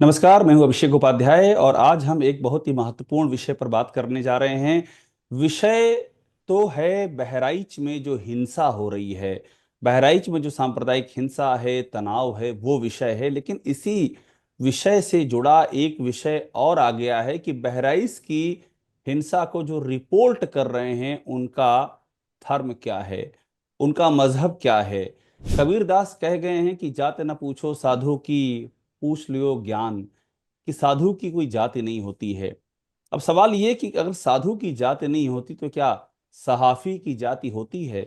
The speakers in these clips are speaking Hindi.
नमस्कार, मैं हूं अभिषेक उपाध्याय और आज हम एक बहुत ही महत्वपूर्ण विषय पर बात करने जा रहे हैं। विषय तो है बहराइच में जो हिंसा हो रही है। बहराइच में जो सांप्रदायिक हिंसा है, तनाव है, वो विषय है। लेकिन इसी विषय से जुड़ा एक विषय और आ गया है कि बहराइच की हिंसा को जो रिपोर्ट कर रहे हैं उनका धर्म क्या है, उनका मजहब क्या है। कबीरदास कह गए हैं कि जात न पूछो साधु की, पूछ लियो ज्ञान। कि साधु की कोई जाति नहीं होती है। अब सवाल ये कि अगर साधु की जाति नहीं होती तो क्या सहाफी की जाति होती है?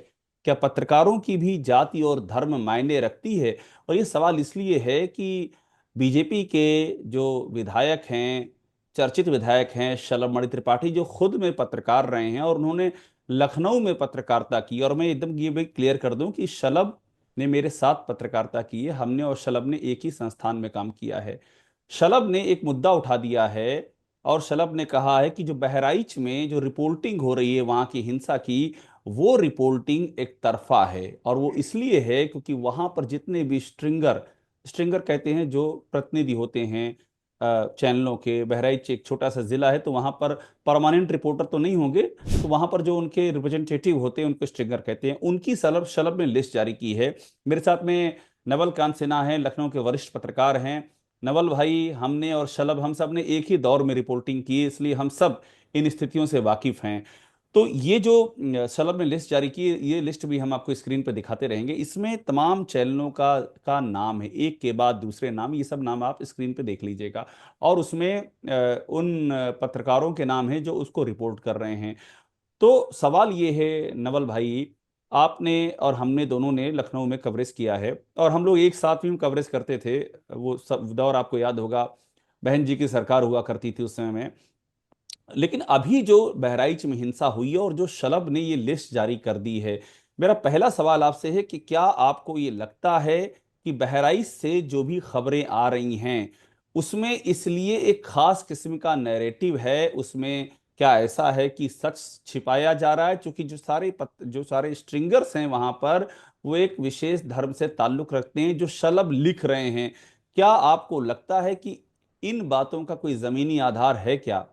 क्या पत्रकारों की भी जाति और धर्म मायने रखती है? और ये सवाल इसलिए है कि बीजेपी के जो विधायक हैं, चर्चित विधायक हैं शलभ मणि त्रिपाठी, जो खुद में पत्रकार रहे हैं और उन्होंने लखनऊ में पत्रकारिता की। और मैं एकदम ये भी क्लियर कर दूं कि शलभ ने मेरे साथ पत्रकारिता की है, हमने और शलभ ने एक ही संस्थान में काम किया है। शलभ ने एक मुद्दा उठा दिया है और शलभ ने कहा है कि जो बहराइच में जो रिपोर्टिंग हो रही है वहां की हिंसा की, वो रिपोर्टिंग एक तरफा है। और वो इसलिए है क्योंकि वहां पर जितने भी स्ट्रिंगर स्ट्रिंगर कहते हैं, जो प्रतिनिधि होते हैं चैनलों के, बहराइच एक छोटा सा जिला है तो वहां पर परमानेंट रिपोर्टर तो नहीं होंगे, तो वहां पर जो उनके रिप्रेजेंटेटिव होते हैं उनको स्ट्रिंगर कहते हैं। उनकी शलभ शलभ ने लिस्ट जारी की है। मेरे साथ में नवल कांत सिन्हा हैं, लखनऊ के वरिष्ठ पत्रकार हैं। नवल भाई, हमने और शलभ हम सब ने एक ही दौर में रिपोर्टिंग की है, इसलिए हम सब इन स्थितियों से वाकिफ हैं। तो ये जो शलभ ने लिस्ट जारी की, ये लिस्ट भी हम आपको स्क्रीन पर दिखाते रहेंगे। इसमें तमाम चैनलों का नाम है, एक के बाद दूसरे नाम, ये सब नाम आप स्क्रीन पे देख लीजिएगा। और उसमें उन पत्रकारों के नाम हैं जो उसको रिपोर्ट कर रहे हैं। तो सवाल ये है नवल भाई, आपने और हमने दोनों ने लखनऊ में कवरेज किया है और हम लोग एक साथ भी कवरेज करते थे। वो सब दौर आपको याद होगा, बहन जी की सरकार हुआ करती थी उस समय में। लेकिन अभी जो बहराइच में हिंसा हुई है और जो शलभ ने ये लिस्ट जारी कर दी है, मेरा पहला सवाल आपसे है कि क्या आपको ये लगता है कि बहराइच से जो भी खबरें आ रही हैं उसमें इसलिए एक खास किस्म का नैरेटिव है, उसमें क्या ऐसा है कि सच छिपाया जा रहा है? क्योंकि जो सारे स्ट्रिंगर्स हैं वहां पर, वो एक विशेष धर्म से ताल्लुक रखते हैं जो शलभ लिख रहे हैं। क्या आपको लगता है कि इन बातों का कोई जमीनी आधार है क्या?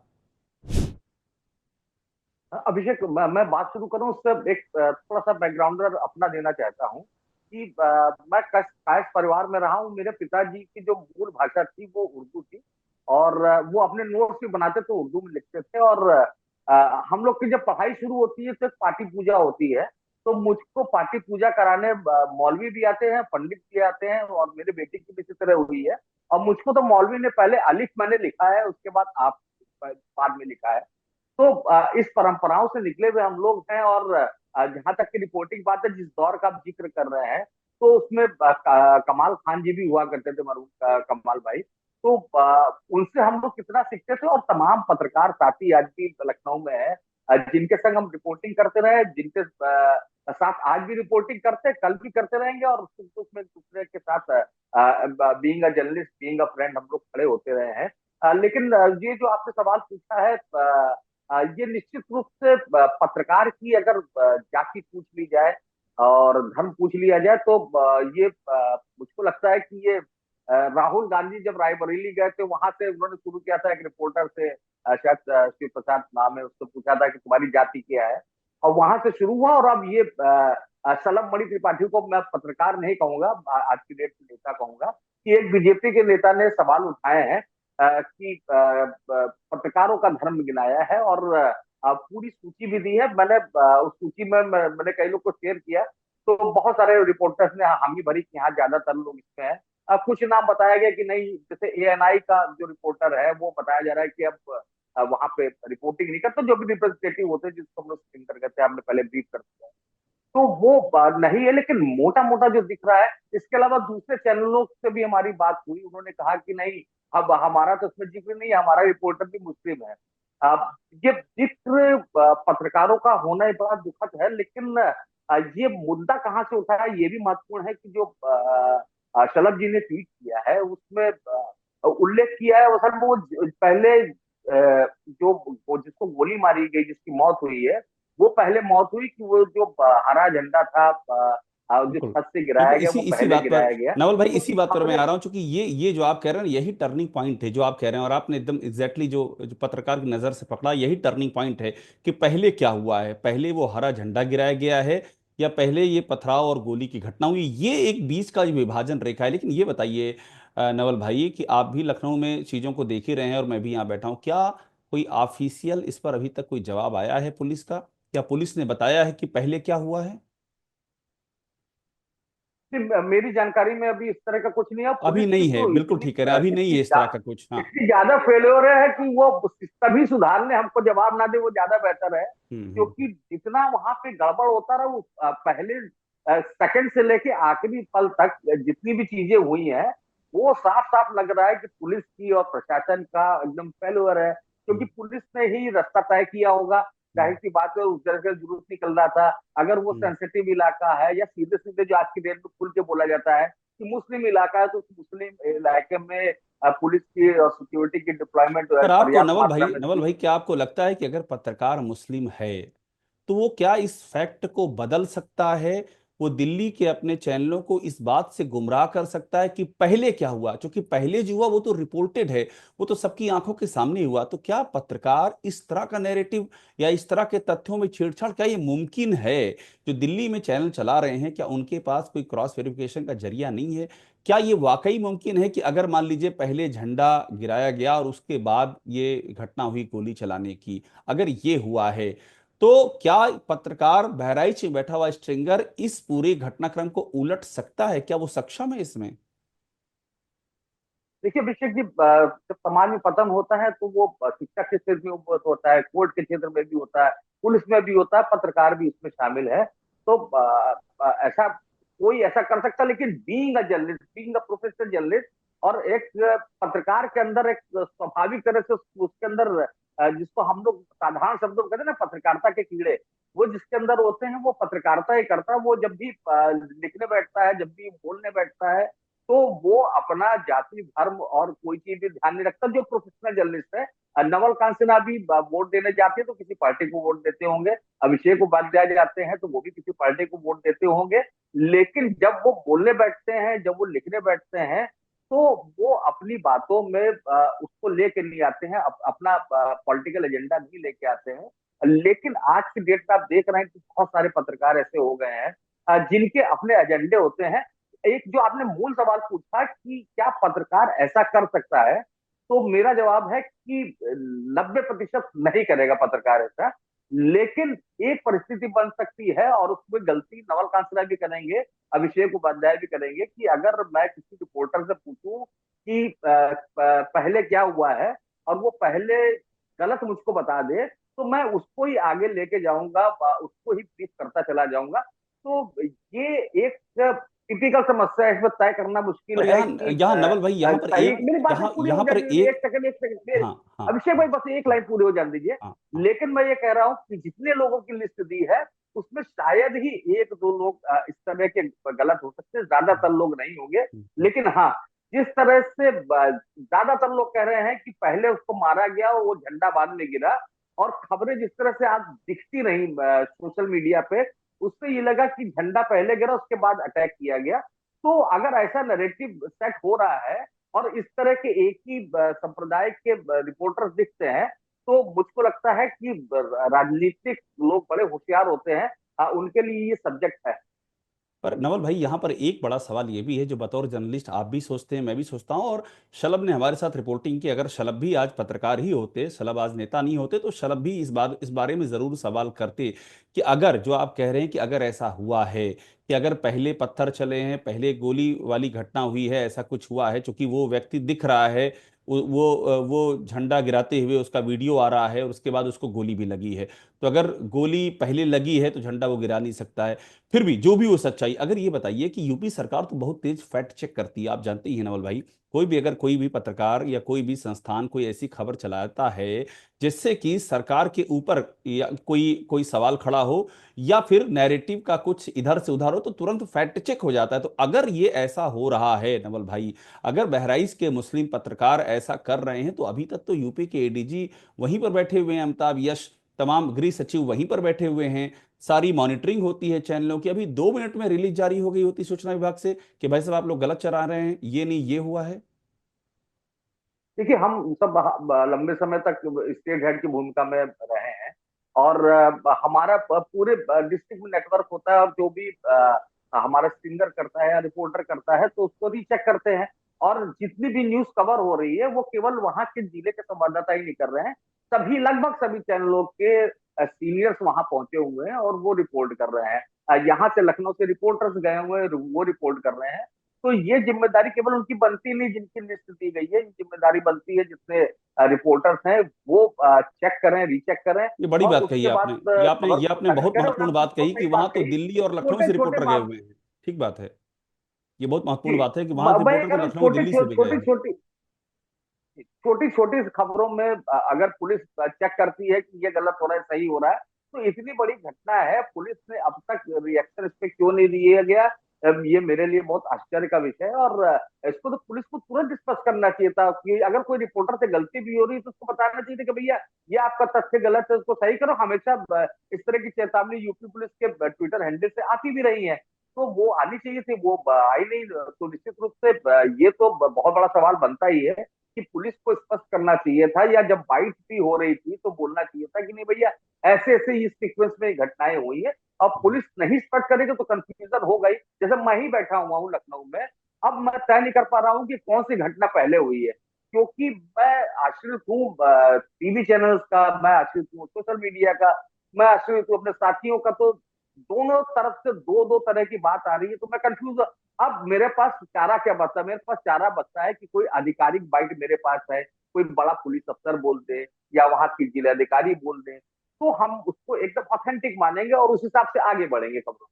अभिषेक, मैं बात शुरू करूं उससे एक थोड़ा सा बैकग्राउंडर अपना देना चाहता हूं कि मैं कायस्थ परिवार में रहा हूं। मेरे पिताजी की जो मूल भाषा थी वो उर्दू थी और वो अपने नोट्स भी बनाते तो उर्दू में लिखते थे। और हम लोग की जब पढ़ाई शुरू होती है तो एक पाठी पूजा होती है। तो मुझको पाठी पूजा कराने मौलवी भी आते हैं, पंडित भी आते हैं, और मेरे बेटी की भी इसी तरह हुई है। और मुझको तो मौलवी ने पहले अलिफ मैंने लिखा है, उसके बाद आप बाद में लिखा है। तो इस परंपराओं से निकले हुए हम लोग हैं। और जहां तक की रिपोर्टिंग बात है, जिस दौर का आप जिक्र कर रहे हैं, तो उसमें कमाल खान जी भी हुआ करते थे, मरहूम कमाल भाई। तो उनसे हम लोग कितना सीखते थे। और तमाम पत्रकार साथी आज भी लखनऊ में है, जिनके संग हम रिपोर्टिंग करते रहे, जिनके साथ आज भी रिपोर्टिंग करते, कल भी करते रहेंगे। और सुख दुख में एक दूसरे के साथ being a journalist, being a friend, हम लोग खड़े होते रहे हैं। लेकिन ये जो आपने सवाल पूछा है, ये निश्चित रूप से पत्रकार की अगर जाति पूछ ली जाए और धर्म पूछ लिया जाए तो ये मुझको लगता है कि ये राहुल गांधी जब रायबरेली गए थे, वहां से उन्होंने शुरू किया था। एक रिपोर्टर से, शायद शिव प्रसाद नाम है, उससे पूछा था कि तुम्हारी जाति क्या है, और वहां से शुरू हुआ। और अब ये शलभ मणि त्रिपाठी को मैं पत्रकार नहीं कहूंगा, आज की डेट में नेता कहूंगा, कि एक बीजेपी के नेता ने सवाल उठाए हैं कि पत्रकारों का धर्म गिनाया है। और पूरी सूची भी दी है मैंने। उस सूची में मैंने कई लोग को शेयर किया, तो बहुत सारे रिपोर्टर्स ने हामी भरी कि हाँ, ज्यादातर लोग इसमें हैं। कुछ नाम बताया गया कि नहीं, जैसे एएनआई का जो रिपोर्टर है वो बताया जा रहा है कि अब वहां पे रिपोर्टिंग नहीं करते, जो भी रिप्रेजेंटेटिव होते हैं जिसको हम लोग स्क्रीन करते हैं, हमने पहले ब्रीफ कर दिया। तो वो नहीं है। लेकिन मोटा मोटा जो दिख रहा है, इसके अलावा दूसरे चैनलों से भी हमारी बात हुई, उन्होंने कहा कि नहीं, अब हमारा तो उसमें जिक्र नहीं है, हमारा रिपोर्टर भी मुस्लिम है। अब ये जिक्र पत्रकारों का होना ही बड़ा दुखद है। लेकिन ये मुद्दा कहाँ से उठा है ये भी महत्वपूर्ण है कि जो शलभ जी ने ट्वीट किया है उसमें उल्लेख किया है। असल में वो पहले जो वो जिसको गोली मारी गई, जिसकी मौत हुई है, वो पहले मौत हुई कि वो जो हरा झंडा था जो बिल्कुल छत से गिराया बिल्कुल। गया इसी वो इसी पहले बात पर गिराया गया, नवल भाई, तो इसी इस बात पर मैं मामले आ रहा हूं, क्योंकि ये जो आप कह रहे हैं यही टर्निंग पॉइंट है जो आप कह रहे हैं, और आपने एकदम एग्जैक्टली जो पत्रकार की नजर से पकड़ा, यही टर्निंग पॉइंट है कि पहले क्या हुआ है। पहले वो हरा झंडा गिराया गया है, या पहले ये पथराव और गोली की घटना हुई, ये एक बीच का जो विभाजन रेखा है। लेकिन ये बताइए नवल भाई, कि आप भी लखनऊ में चीजों को देख ही रहे हैं और मैं भी यहाँ बैठा हूँ, क्या कोई ऑफिशियल इस पर अभी तक कोई जवाब आया है पुलिस का? क्या पुलिस ने बताया है कि पहले क्या हुआ है? मेरी जानकारी में अभी इस तरह का कुछ नहीं है। अभी पुलिस की नहीं है, तो बिल्कुल ठीक कह रहे हैं, अभी नहीं है इस तरह का कुछ। हाँ। इतनी ज्यादा फेल्योर है कि वो तभी सुधारने हमको जवाब ना दे, वो ज्यादा बेहतर है। क्योंकि जितना वहां पे गड़बड़ होता रहा, वो पहले सेकंड से लेके आखिरी पल तक जितनी भी चीजें हुई हैं, वो साफ साफ लग रहा है कि पुलिस की और प्रशासन का एकदम फेल्योर है। क्योंकि हम्म, पुलिस ने ही रास्ता तय किया होगा, जाहिर हम्म, सी बात है, उस जगह से जुलूस निकल रहा था। अगर वो हम्म। सेंसिटिव इलाका है, या सीधे सीधे जो आज की डेट में खुल के बोला जाता है कि मुस्लिम इलाका है, तो उस मुस्लिम इलाके में पुलिस की और सिक्योरिटी की डिप्लॉयमेंट पर आपको पर्याप्त मात्रा में नवल थी। भाई, क्या आपको लगता है कि अगर पत्रकार मुस्लिम है तो वो क्या इस फैक्ट को बदल सकता है? वो दिल्ली के अपने चैनलों को इस बात से गुमराह कर सकता है कि पहले क्या हुआ? क्योंकि पहले जो हुआ वो तो रिपोर्टेड है, वो तो सबकी आंखों के सामने हुआ। तो क्या पत्रकार इस तरह का नैरेटिव या इस तरह के तथ्यों में छेड़छाड़, क्या ये मुमकिन है? जो दिल्ली में चैनल चला रहे हैं, क्या उनके पास कोई क्रॉस वेरिफिकेशन का जरिया नहीं है? क्या ये वाकई मुमकिन है कि अगर मान लीजिए पहले झंडा गिराया गया और उसके बाद ये घटना हुई गोली चलाने की, अगर ये हुआ है, तो क्या पत्रकार बहराइच में बैठा हुआ स्ट्रिंगर इस पूरे घटनाक्रम को उलट सकता है? क्या वो सक्षम है इसमें? देखिए अभिषेक जी, जब समाज में पतन होता है तो वो शिक्षा के क्षेत्र में बहुत होता है, कोर्ट के क्षेत्र में भी होता है, पुलिस में भी होता है, पत्रकार भी इसमें शामिल है। तो ऐसा कोई ऐसा कर सकता है, लेकिन being a journalist, being a professional journalist, और एक पत्रकार के अंदर एक स्वाभाविक तरह से उसके अंदर जिसको हम लोग साधारण शब्दों में कहते हैं ना, पत्रकारिता के कीड़े, वो जिसके अंदर होते हैं वो पत्रकारिता ही करता है। वो जब भी लिखने बैठता है, जब भी बोलने बैठता है, तो वो अपना जाति धर्म और कोई चीज भी ध्यान नहीं रखता। जो प्रोफेशनल जर्नलिस्ट है, नवल कांत सिन्हा भी वोट देने जाते हैं तो किसी पार्टी को वोट देते होंगे, अभिषेक उपाध्याय जाते हैं तो वो भी किसी पार्टी को वोट देते होंगे। लेकिन जब वो बोलने बैठते हैं, जब वो लिखने बैठते हैं, तो वो अपनी बातों में उसको लेके नहीं आते हैं, अपना पॉलिटिकल एजेंडा नहीं लेके आते हैं। लेकिन आज की डेट में आप देख रहे हैं कि बहुत सारे पत्रकार ऐसे हो गए हैं जिनके अपने एजेंडे होते हैं। एक जो आपने मूल सवाल पूछा कि क्या पत्रकार ऐसा कर सकता है, तो मेरा जवाब है कि 90% नहीं करेगा पत्रकार ऐसा। लेकिन एक परिस्थिति बन सकती है, और उसमें गलती नवल कांसरा भी करेंगे, अभिषेक उपाध्याय भी करेंगे, कि अगर मैं किसी रिपोर्टर से पूछूं कि पहले क्या हुआ है, और वो पहले गलत मुझको बता दे, तो मैं उसको ही आगे लेके जाऊंगा, उसको ही ब्रीफ करता चला जाऊंगा। तो ये एक टिपिकल समस्या है, इसमें तय करना मुश्किल पर है यहाँ कि यहाँ नवल भाई, यहाँ पर सही। एक मेरी बात यहाँ पूरी हो यहाँ पर जाने दीजिए, एक। एक सेकंड, एक सेकंड। हाँ हाँ अभिषेक हाँ भाई बस एक लाइन पूरी हो जाने दीजिए। हाँ हाँ। लेकिन मैं ये कह रहा हूँ कि जितने लोगों की लिस्ट दी है, उसमें शायद ही एक दो लोग इस तरह के गलत हो सकते हैं, ज्यादातर लोग नहीं होंगे। हम्म। लेकिन हाँ, जिस तरह से ज्यादातर लोग कह रहे हैं कि पहले उसको मारा गया, वो झंडा बाद में गिरा, और खबरें जिस तरह से आज दिखती रही सोशल मीडिया पे, उससे ये लगा कि झंडा पहले गिरा, उसके बाद अटैक किया गया। तो अगर ऐसा नैरेटिव सेट हो रहा है, और इस तरह के एक ही संप्रदाय के रिपोर्टर्स दिखते हैं, तो मुझको लगता है कि राजनीतिक लोग बड़े होशियार होते हैं, उनके लिए ये सब्जेक्ट है। पर नवल भाई, यहाँ पर एक बड़ा सवाल ये भी है, जो बतौर जर्नलिस्ट आप भी सोचते हैं, मैं भी सोचता हूँ, और शलभ ने हमारे साथ रिपोर्टिंग की। अगर शलभ भी आज पत्रकार ही होते, शलभ आज नेता नहीं होते, तो शलभ भी इस बारे में जरूर सवाल करते कि अगर जो आप कह रहे हैं कि अगर ऐसा हुआ है, कि अगर पहले पत्थर चले हैं, पहले गोली वाली घटना हुई है, ऐसा कुछ हुआ है, क्योंकि वो व्यक्ति दिख रहा है, वो झंडा गिराते हुए उसका वीडियो आ रहा है, और उसके बाद उसको गोली भी लगी है। तो अगर गोली पहले लगी है तो झंडा वो गिरा नहीं सकता है। फिर भी जो भी वो सच्चाई, अगर ये बताइए कि यूपी सरकार तो बहुत तेज फैक्ट चेक करती है, आप जानते ही हैं नवल भाई। कोई भी, अगर कोई भी पत्रकार या कोई भी संस्थान कोई ऐसी खबर चलाता है जिससे कि सरकार के ऊपर या कोई कोई सवाल खड़ा हो, या फिर नैरेटिव का कुछ इधर से उधर हो, तो तुरंत फैक्ट चेक हो जाता है। तो अगर ये ऐसा हो रहा है नवल भाई, अगर बहराइच के मुस्लिम पत्रकार ऐसा कर रहे हैं, तो अभी तक तो यूपी के एडीजी वहीं पर बैठे हुए हैं, अमिताभ यश, तमाम गृह सचिव वहीं पर बैठे हुए हैं, सारी मॉनिटरिंग होती है चैनलों की। अभी 2 मिनट में रिलीज जारी हो गई होती सूचना विभाग से कि भाई साहब आप लोग गलत चला रहे हैं, ये नहीं, ये हुआ है। देखिए, हम सब लंबे समय तक स्टेट हेड की भूमिका में रहे हैं, और हमारा पूरे डिस्ट्रिक्ट में नेटवर्क होता है, और जो भी हमारा सिंगर करता है या रिपोर्टर करता है तो उसको रीचेक करते हैं। और जितनी भी न्यूज कवर हो रही है वो केवल वहां के जिले के संवाददाता ही नहीं कर रहे हैं, सभी लगभग सभी चैनलों के सीनियर्स वहां पहुंचे हुए हैं और वो रिपोर्ट कर रहे हैं। यहाँ से लखनऊ से रिपोर्टर्स गए हुए हैं, वो रिपोर्ट कर रहे हैं। तो ये जिम्मेदारी केवल उनकी बनती नहीं, जिनकी लिस्ट दी गई है, ये जिम्मेदारी बनती है जितने रिपोर्टर्स हैं वो चेक करें, रीचेक करें, ये बड़ी और बात कही उसके आपने। बाद ये आपने खबर ये को आपने साझा बहुत करें। और महत्वपूर्ण आपने बात बहुत कही कि सही वहां बात तो कही, दिल्ली और लखनऊ छोटे से छोटे रिपोर्टर गए मामले। हुए हैं। ठीक बात है। ये बहुत जी, महत्वपूर्ण बात है कि वहां से मैं ये रिपोर्टर कह तो रहा हूँ, लखनऊ दिल्ली से भी गए छोटी हैं। छोटी छोटी छोटी खबरों में अगर पुलिस चेक करती है कि ये गलत हो रहा है, सही हो रहा है, तो इतनी बड़ी घटना है, पुलिस ने अब तक रिएक्शन इस पे क्यों नहीं दिया गया? ये मेरे लिए बहुत आश्चर्य का विषय है। और इसको तो पुलिस को तुरंत स्पष्ट करना चाहिए था कि अगर कोई रिपोर्टर से गलती भी हो रही है तो उसको बताना चाहिए था कि भैया ये आपका तथ्य गलत है, उसको सही करो। हमेशा इस तरह की चेतावनी यूपी पुलिस के ट्विटर हैंडल से आती भी रही है, तो वो आनी चाहिए थी, वो आई नहीं। तो निश्चित रूप से ये तो बहुत बड़ा सवाल बनता ही है कि पुलिस को स्पष्ट करना चाहिए था, या जब बाइट भी हो रही थी तो बोलना चाहिए था कि नहीं भैया, ऐसे ऐसे इस सीक्वेंस में घटनाएं हुई है। अब पुलिस नहीं स्पष्ट करेगी तो कंफ्यूजन हो गई। जैसे मैं ही बैठा हुआ हूँ लखनऊ में, अब मैं तय नहीं कर पा रहा हूँ कि कौन सी घटना पहले हुई है, क्योंकि मैं आश्रित हूँ टीवी चैनल्स का, मैं आश्रित हूँ सोशल मीडिया का, मैं आश्रित हूँ अपने साथियों का। तो दोनों तरफ से दो दो तरह की बात आ रही है, तो मैं कंफ्यूज। अब मेरे पास चारा क्या बचता है? मेरे पास चारा बचता है कि कोई आधिकारिक बाइट मेरे पास है, कोई बड़ा पुलिस अफसर बोल दे या वहां की जिलाधिकारी बोल दे, तो हम उसको एकदम ऑथेंटिक मानेंगे और उस हिसाब से आगे बढ़ेंगे खबरों।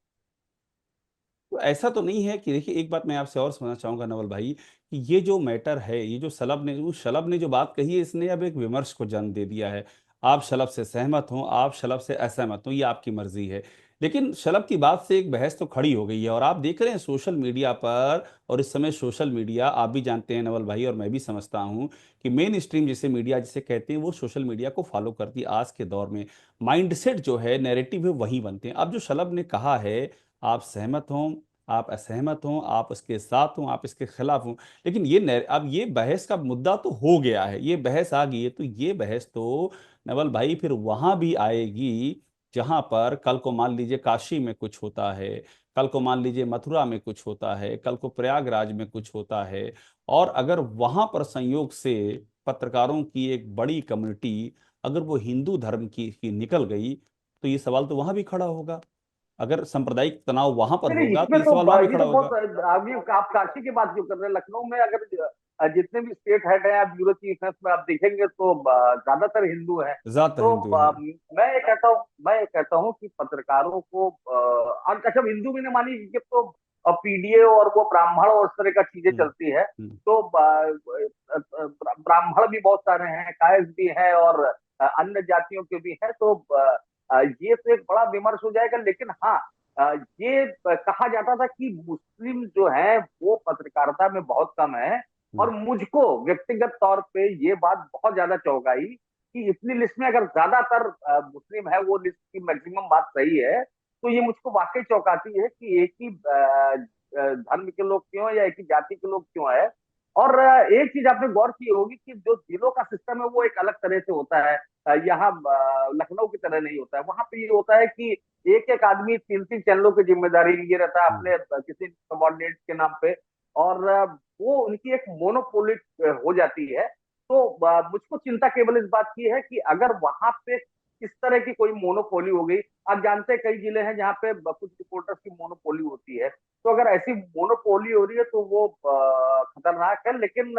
तो ऐसा तो नहीं है कि, देखिए एक बात मैं आपसे और समझना चाहूंगा नवल भाई, कि ये जो मैटर है, ये जो शलभ ने जो बात कही है, इसने अब एक विमर्श को जन्म दे दिया है। आप शलभ से सहमत हो, आप शलभ से असहमत हो, ये आपकी मर्जी है। लेकिन शलभ की बात से एक बहस तो खड़ी हो गई है, और आप देख रहे हैं सोशल मीडिया पर। और इस समय सोशल मीडिया, आप भी जानते हैं नवल भाई और मैं भी समझता हूं कि मेन स्ट्रीम जिसे मीडिया जिसे कहते हैं, वो सोशल मीडिया को फॉलो करती है आज के दौर में। माइंडसेट जो है, नैरेटिव है, वही बनते हैं। अब जो शलभ ने कहा है, आप सहमत हों, आप असहमत हों, आप उसके साथ हों, आप इसके खिलाफ हों, लेकिन अब ये बहस का मुद्दा तो हो गया है, ये बहस आ गई है, तो ये बहस तो नवल भाई फिर वहां भी आएगी जहां पर कल को मान लीजिए काशी में कुछ होता है, कल को मान लीजिए मथुरा में कुछ होता है, कल को प्रयागराज में कुछ होता है। और अगर वहां पर संयोग से पत्रकारों की एक बड़ी कम्युनिटी अगर वो हिंदू धर्म की निकल गई, तो ये सवाल तो वहां भी खड़ा होगा। अगर सांप्रदायिक तनाव वहां पर नहीं नहीं, होगा तो इसमें ये तो सवाल वहां भी ये खड़ा तो होगा। बहुत अभी आप काशी की बात क्यों कर रहे हैं? लखनऊ में अगर जितने भी स्टेट हेड हैं, आप ब्यूरो चीफ हैं, उसमें आप देखेंगे तो ज्यादातर हिंदू हैं। ज्यादातर तो हिंदू हैं। मैं ये कहता हूँ कि पत्रकारों को अच्छा, हिंदू भी नहीं मानी कि तो पीडीए और वो ब्राह्मण और उस तरह का चीजें हम्म। चलती है। हम्म। तो ब्राह्मण भी बहुत सारे हैं, कायस्थ भी हैं, और अन्य जातियों के भी हैं। तो ये तो एक बड़ा विमर्श हो जाएगा। लेकिन हाँ, ये कहा जाता था कि मुस्लिम जो है वो पत्रकारिता में बहुत कम है, और हम्म। मुझको व्यक्तिगत तौर पे ये बात बहुत ज्यादा चौंकाई कि इतनी लिस्ट में अगर ज्यादातर मुस्लिम है, वो लिस्ट की मैक्सिमम बात सही है, तो ये मुझको वाकई चौंकाती है कि एक ही धर्म के लोग क्यों, या एक ही जाति के लोग क्यों है। और एक चीज आपने गौर की होगी कि जो जिलों का सिस्टम है वो एक अलग तरह से होता है। यहाँ लखनऊ की तरह नहीं होता है। वहां पे ये होता है कि एक एक आदमी तीन तीन चैनलों की जिम्मेदारी लिए रहता है हम्म। अपने किसी सबॉर्डिनेट के नाम पे, और वो उनकी एक मोनोपोली हो जाती है। तो मुझको चिंता केवल इस बात की है कि अगर वहां पे इस तरह की कोई मोनोपोली हो गई। आप जानते हैं कई जिले हैं जहाँ पे कुछ रिपोर्टर्स की मोनोपोली होती है। तो अगर ऐसी मोनोपोली हो रही है तो वो खतरनाक है। लेकिन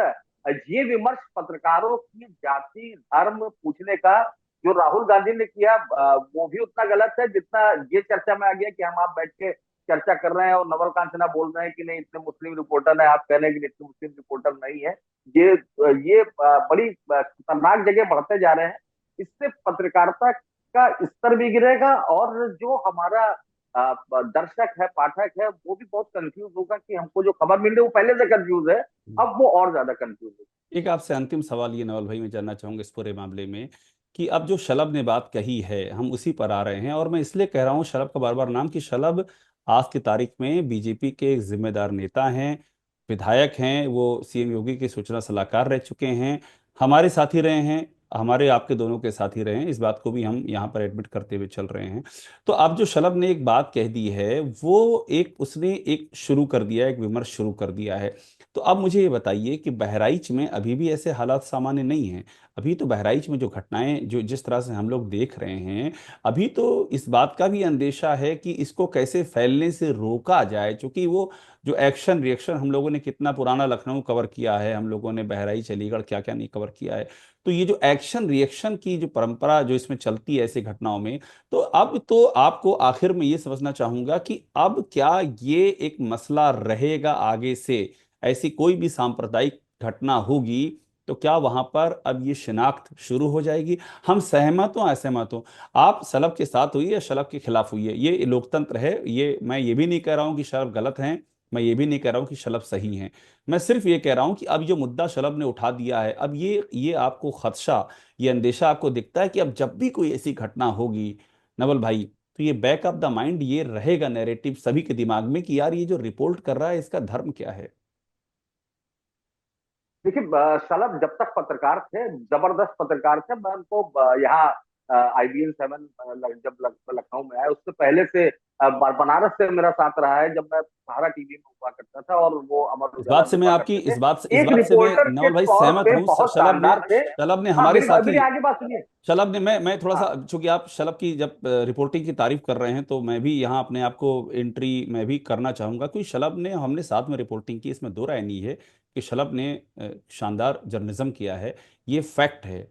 ये विमर्श पत्रकारों की जाति धर्म पूछने का जो राहुल गांधी ने किया, वो भी उतना गलत है जितना ये चर्चा में आ गया कि हम आप बैठ के चर्चा कर रहे हैं और नवल कांचना बोल रहे हैं कि नहीं इतने मुस्लिम रिपोर्टर है, आप कह रहे हैं कि इतने मुस्लिम रिपोर्टर नहीं है। ये बड़ी खतरनाक जगह बढ़ते जा रहे हैं। इससे पत्रकारिता का स्तर भी गिरेगा, और जो हमारा दर्शक है, पाठक है, वो भी बहुत कंफ्यूज होगा कि हमको जो खबर मिल रही है वो पहले से कंफ्यूज है, हम्म। अब वो और ज्यादा कंफ्यूज है। एक आपसे अंतिम सवाल ये नवल भाई मैं जानना चाहूंगा इस पूरे मामले में, कि अब जो शलभ ने बात कही है हम उसी पर आ रहे हैं, और मैं इसलिए कह रहा हूँ शलभ का बार बार नाम, कि शलभ आज की तारीख में बीजेपी के एक जिम्मेदार नेता हैं, विधायक हैं, वो सीएम योगी के सूचना सलाहकार रह चुके हैं, हमारे साथी रहे हैं, हमारे आपके दोनों के साथी रहे हैं, इस बात को भी हम यहाँ पर एडमिट करते हुए चल रहे हैं। तो अब जो शलभ ने एक बात कह दी है, वो एक उसने एक शुरू कर दिया है, एक विमर्श शुरू कर दिया है। तो अब मुझे ये बताइए कि बहराइच में अभी भी ऐसे हालात सामान्य नहीं हैं? अभी तो बहराइच में जो घटनाएं जो जिस तरह से हम लोग देख रहे हैं, अभी तो इस बात का भी अंदेशा है कि इसको कैसे फैलने से रोका जाए, क्योंकि वो जो एक्शन रिएक्शन हम लोगों ने कितना पुराना लखनऊ कवर किया है, हम लोगों ने बहराइच अलीगढ़ क्या क्या नहीं कवर किया है। तो ये जो एक्शन रिएक्शन की जो परंपरा जो इसमें चलती है ऐसी घटनाओं में, तो अब तो आपको आखिर में ये समझना चाहूंगा कि अब क्या ये एक मसला रहेगा आगे से? ऐसी कोई भी सांप्रदायिक घटना होगी तो क्या वहां पर अब ये शिनाख्त शुरू हो जाएगी? हम सहमत हो असहमत हो, आप शलभ के साथ हुई या शलभ के खिलाफ हुई है, ये लोकतंत्र है, ये मैं ये भी नहीं कह रहा हूं कि शलभ गलत हैं, मैं ये भी नहीं कह रहा हूं कि शलभ सही हैं। मैं सिर्फ ये कह रहा हूं कि अब जो मुद्दा शलभ ने उठा दिया है, अब ये आपको खदशा, ये अंदेशा आपको दिखता है कि अब जब भी कोई ऐसी घटना होगी नवल भाई, तो ये बैक ऑफ द माइंड ये रहेगा नैरेटिव सभी के दिमाग में कि यार ये जो रिपोर्ट कर रहा है इसका धर्म क्या है। देखिए, सलभ जब तक पत्रकार थे, जबरदस्त पत्रकार थे। मैं उनको यहाँ IBN 7 जब लखनऊ में आया, उससे पहले से बनारस से मेरा साथ रहा है, जब मैं सहारा टीवी में हुआ करता था और वो अमर इस उजाला बात में से मैं हुआ आपकी करते थे। इस एक बात से मैं रिपोर्टर के नवल भाई तौर सहमत पे हूँ। बहुत शानदार थे। शलभ ने हाँ, हमारे मेरी साथी, आगे बात सुनिए। शलभ ने मैं थोड़ा सा, हाँ, चूंकि आप शलभ की जब रिपोर्टिंग की तारीफ कर रहे हैं तो मैं भी यहाँ अपने आप को एंट्री मैं भी करना चाहूंगा, क्योंकि शलभ ने, हमने साथ में रिपोर्टिंग की, इसमें दो राय नहीं है कि शलभ ने शानदार जर्नलिज्म किया है, ये फैक्ट है।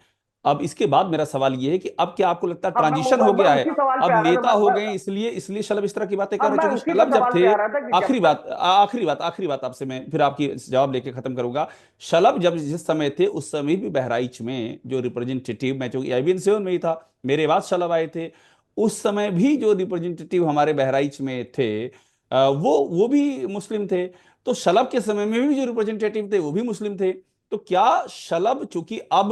अब इसके बाद मेरा सवाल ये है कि अब क्या आपको लगता है हाँ, ट्रांजिशन हो मैं गया है, उसी सवाल पे अब आ रहा था। नेता हो गए इसलिए इसलिए शलभ इस तरह की बातें कर हाँ, रहे हैं? मैं क्योंकि उसी के शलभ जब सवाल थे, पे आ रहा था कि जब तक आखिरी बात आपसे मैं फिर आपकी जवाब लेके खत्म करूंगा। शलभ जब जिस समय थे उस समय भी बहराइच में जो रिप्रेजेंटेटिव, मैं चूंकि IBN 7 में ही था, मेरे बाद शलभ आए थे, उस समय भी जो रिप्रेजेंटेटिव हमारे बहराइच में थे वो भी मुस्लिम थे। तो शलभ के समय में भी जो रिप्रेजेंटेटिव थे वो भी मुस्लिम थे। तो क्या शलभ चूंकि अब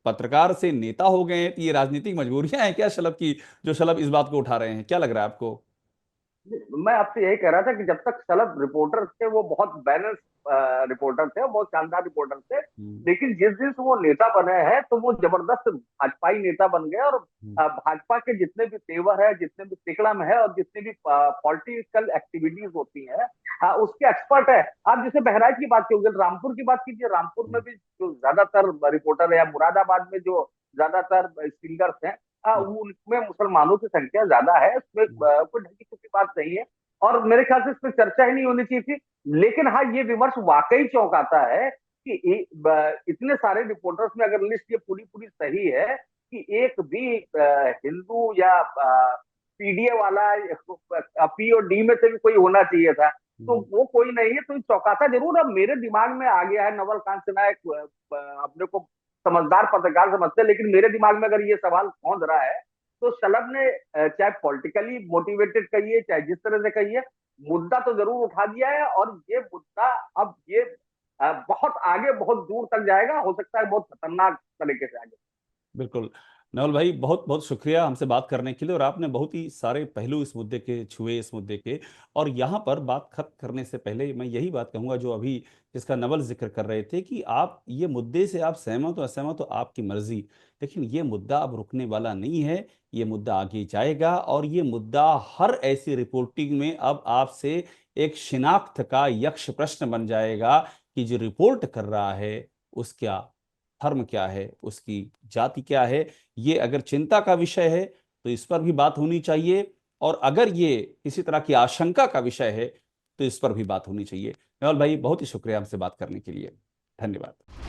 पत्रकार से नेता हो गए हैं, तो ये राजनीतिक मजबूरियां हैं क्या शलभ की, जो शलभ इस बात को उठा रहे हैं? क्या लग रहा है आपको? मैं आपसे यही कह रहा था कि जब तक सलभ रिपोर्टर थे, वो बहुत बैलेंस रिपोर्टर थे, बहुत शानदार रिपोर्टर थे। हम्म, लेकिन जिस दिन से वो नेता बने हैं, तो वो जबरदस्त भाजपाई नेता बन गए। और हम्म, भाजपा के जितने भी तेवर है, जितने भी तिकड़म है, और जितनी भी पॉलिटिकल एक्टिविटीज होती हैं, उसके एक्सपर्ट है। आप जैसे बहराइच की बात कीजिए, रामपुर की बात कीजिए, रामपुर में हम्म, भी जो ज्यादातर रिपोर्टर है, या मुरादाबाद में जो ज्यादातर सिंगर्स हैं, हम्म, उनमें मुसलमानों की संख्या ज्यादा है। उसमें कोई ढकी चुकी बात नहीं है, और मेरे ख्याल से इस पर चर्चा ही नहीं होनी चाहिए थी। लेकिन हाँ, ये विमर्श वाकई चौंकाता है कि इतने सारे रिपोर्टर्स में अगर लिस्ट ये पूरी पूरी सही है कि एक भी हिंदू या PDA वाला, P और D में से भी कोई होना चाहिए था, तो हम्म, वो कोई नहीं है। तो चौंकाता जरूर। अब मेरे दिमाग में आ गया है, नवल कांत सिन्हा एक अपने को समझदार पत्रकार समझते हैं, लेकिन मेरे दिमाग में अगर ये सवाल पहुंच रहा है, तो शलभ ने चाहे पॉलिटिकली मोटिवेटेड कहिए, चाहे जिस तरह से कहिए, मुद्दा तो जरूर उठा दिया है। और ये मुद्दा अब ये बहुत आगे, बहुत दूर तक जाएगा, हो सकता है बहुत खतरनाक तरीके से आगे। बिल्कुल। नवल भाई बहुत बहुत शुक्रिया हमसे बात करने के लिए, और आपने बहुत ही सारे पहलू इस मुद्दे के छुए, इस मुद्दे के। और यहाँ पर बात खत्म करने से पहले मैं यही बात कहूंगा जो अभी जिसका नवल जिक्र कर रहे थे, कि आप ये मुद्दे से आप सहमत हो असहमत हो आपकी मर्जी, लेकिन ये मुद्दा अब रुकने वाला नहीं है, ये मुद्दा आगे जाएगा, और ये मुद्दा हर ऐसी रिपोर्टिंग में अब आपसे एक शिनाख्त का यक्ष प्रश्न बन जाएगा कि जो रिपोर्ट कर रहा है उसका धर्म क्या है, उसकी जाति क्या है। ये अगर चिंता का विषय है तो इस पर भी बात होनी चाहिए, और अगर ये किसी तरह की आशंका का विषय है तो इस पर भी बात होनी चाहिए। मेहुल भाई बहुत ही शुक्रिया हमसे बात करने के लिए, धन्यवाद।